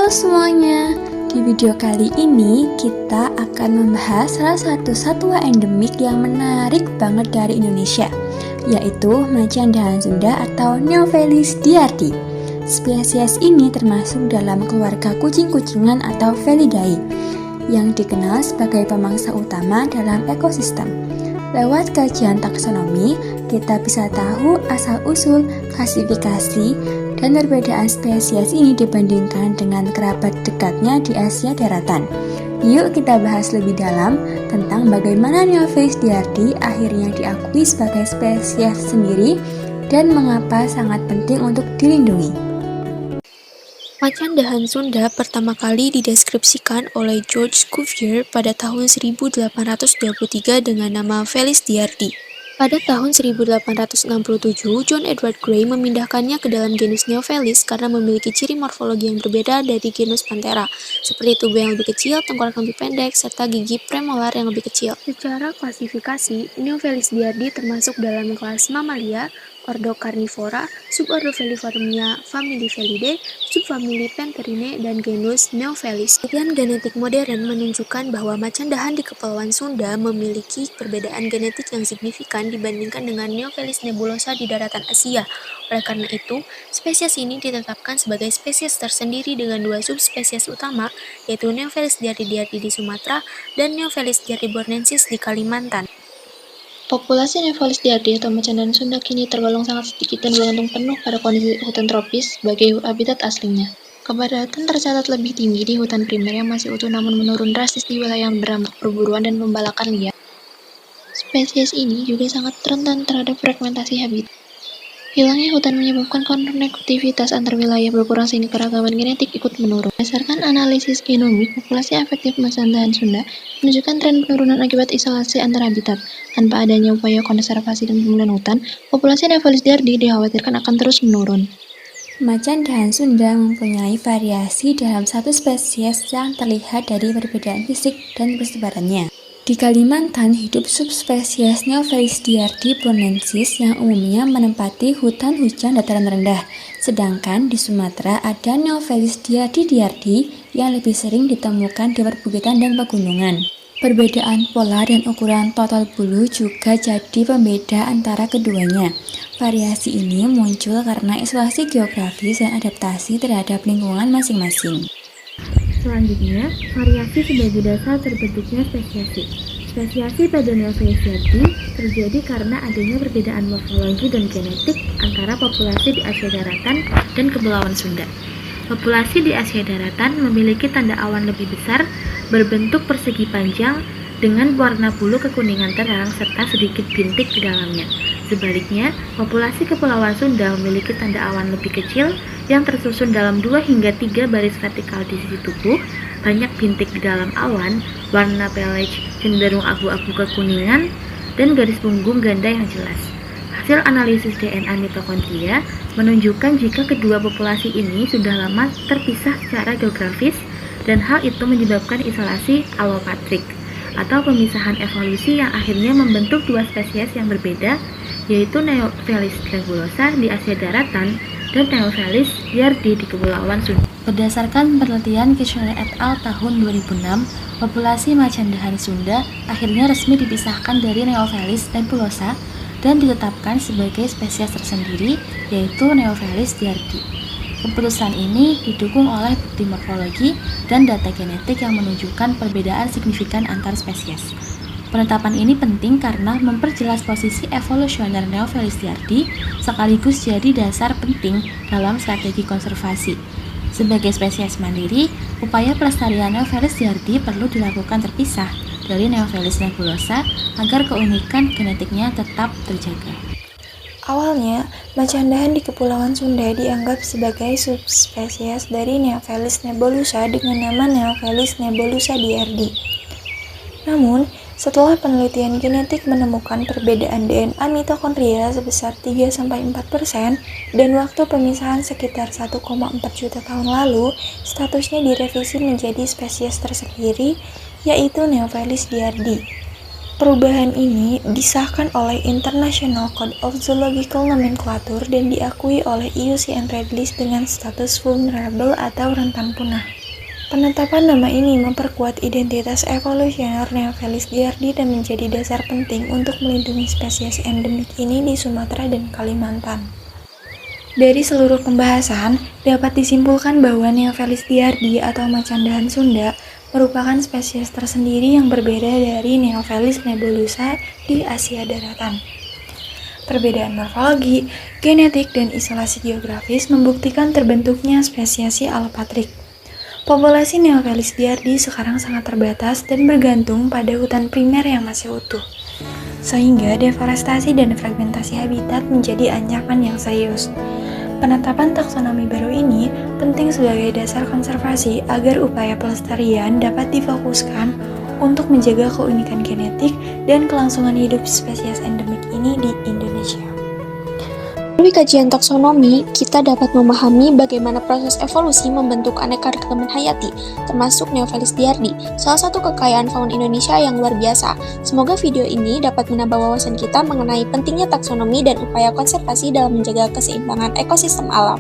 Halo semuanya, di video kali ini kita akan membahas salah satu satwa endemik yang menarik banget dari Indonesia, yaitu macan dahan Sunda atau Neofelis diardi. Spesies ini termasuk dalam keluarga kucing-kucingan atau Felidae, yang dikenal sebagai pemangsa utama dalam ekosistem. Lewat kajian taksonomi, kita bisa tahu asal-usul, klasifikasi, dan perbedaan spesies ini dibandingkan dengan kerabat dekatnya di Asia daratan. Yuk kita bahas lebih dalam tentang bagaimana Neofelis diardi akhirnya diakui sebagai spesies sendiri dan mengapa sangat penting untuk dilindungi. Macan dahan Sunda pertama kali dideskripsikan oleh George Cuvier pada tahun 1823 dengan nama Felis diardi. Pada tahun 1867, John Edward Gray memindahkannya ke dalam genus Neofelis karena memiliki ciri morfologi yang berbeda dari genus Panthera, seperti tubuh yang lebih kecil, tengkorak lebih pendek, serta gigi premolar yang lebih kecil. Secara klasifikasi, Neofelis diardi termasuk dalam kelas Mammalia, ordo Carnivora, subordo Feliformia, famili Felidae, subfamili Pantherinae, dan genus Neofelis. Penelitian genetik modern menunjukkan bahwa macan dahan di Kepulauan Sunda memiliki perbedaan genetik yang signifikan dibandingkan dengan Neofelis nebulosa di daratan Asia. Oleh karena itu, spesies ini ditetapkan sebagai spesies tersendiri dengan dua subspesies utama, yaitu Neofelis diardi di Sumatera dan Neofelis diardibornensis di Kalimantan. Populasi Neofelis diardi atau macan dahan Sunda kini tergolong sangat sedikit dan bergantung penuh pada kondisi hutan tropis sebagai habitat aslinya. Kepadatan tercatat lebih tinggi di hutan primer yang masih utuh namun menurun drastis di wilayah yang berdampak perburuan dan pembalakan liar. Spesies ini juga sangat rentan terhadap fragmentasi habitat. Hilangnya hutan menyebabkan konektivitas antar wilayah berkurang sehingga keragaman genetik ikut menurun. Berdasarkan analisis genomik, populasi efektif macan dahan Sunda menunjukkan tren penurunan akibat isolasi antar habitat. Tanpa adanya upaya konservasi dan pemulihan hutan, populasi Neofelis diardi dikhawatirkan akan terus menurun. Macan dahan Sunda mempunyai variasi dalam satu spesies yang terlihat dari perbedaan fisik dan persebarannya. Di Kalimantan hidup subspesies Neofelis diardibornensis yang umumnya menempati hutan hujan dataran rendah, sedangkan di Sumatera ada Neofelis diardi yang lebih sering ditemukan di perbukitan dan pegunungan. Perbedaan pola dan ukuran total bulu juga jadi pembeda antara keduanya. Variasi ini muncul karena isolasi geografis dan adaptasi terhadap lingkungan masing-masing. Selanjutnya, variasi sebagai dasar terbentuknya spesiasi. Spesiasi pada Neofelis diardi terjadi karena adanya perbedaan morfologi dan genetik antara populasi di Asia daratan dan Kepulauan Sunda. Populasi di Asia daratan memiliki tanda awan lebih besar, berbentuk persegi panjang, dengan warna bulu kekuningan terang serta sedikit bintik di dalamnya. Sebaliknya, populasi Kepulauan Sunda memiliki tanda awan lebih kecil yang tersusun dalam 2 hingga 3 baris vertikal di sisi tubuh, banyak bintik di dalam awan, warna pelage cenderung abu-abu kekuningan, dan garis punggung ganda yang jelas. Hasil analisis DNA mitokondria menunjukkan jika kedua populasi ini sudah lama terpisah secara geografis dan hal itu menyebabkan isolasi allopatrik atau pemisahan evolusi yang akhirnya membentuk dua spesies yang berbeda, yaitu Neofelis nebulosa di Asia daratan dan Neofelis diardi di Kepulauan Sunda. Berdasarkan penelitian Kirchner et al. Tahun 2006, populasi macan dahan Sunda akhirnya resmi dipisahkan dari Neofelis nebulosa dan ditetapkan sebagai spesies tersendiri, yaitu Neofelis diardi. Keputusan ini didukung oleh bukti morfologi dan data genetik yang menunjukkan perbedaan signifikan antar spesies. Penetapan ini penting karena memperjelas posisi evolusioner Neofelis diardi sekaligus jadi dasar penting dalam strategi konservasi. Sebagai spesies mandiri, upaya pelestarian Neofelis diardi perlu dilakukan terpisah dari Neofelis nebulosa agar keunikan genetiknya tetap terjaga. Awalnya, macan dahan di Kepulauan Sunda dianggap sebagai subspesies dari Neofelis nebulosa dengan nama Neofelis nebulosa diardi. Namun, setelah penelitian genetik menemukan perbedaan DNA mitokondria sebesar 3-4% dan waktu pemisahan sekitar 1,4 juta tahun lalu, statusnya direvisi menjadi spesies tersendiri, yaitu Neofelis diardi. Perubahan ini disahkan oleh International Code of Zoological Nomenclature dan diakui oleh IUCN Red List dengan status vulnerable atau rentan punah. Penetapan nama ini memperkuat identitas evolusioner Neofelis diardi dan menjadi dasar penting untuk melindungi spesies endemik ini di Sumatera dan Kalimantan. Dari seluruh pembahasan, dapat disimpulkan bahwa Neofelis diardi atau macan dahan Sunda merupakan spesies tersendiri yang berbeda dari Neofelis nebulosa di Asia daratan. Perbedaan morfologi, genetik, dan isolasi geografis membuktikan terbentuknya spesiasi alopatrik. Populasi Neofelis diardi sekarang sangat terbatas dan bergantung pada hutan primer yang masih utuh, sehingga deforestasi dan fragmentasi habitat menjadi ancaman yang serius. Penetapan taksonomi baru ini penting sebagai dasar konservasi agar upaya pelestarian dapat difokuskan untuk menjaga keunikan genetik dan kelangsungan hidup spesies endemik ini di Indonesia. Melalui kajian taksonomi, kita dapat memahami bagaimana proses evolusi membentuk aneka ragaman hayati, termasuk Neofelis diardi, salah satu kekayaan fauna Indonesia yang luar biasa. Semoga video ini dapat menambah wawasan kita mengenai pentingnya taksonomi dan upaya konservasi dalam menjaga keseimbangan ekosistem alam.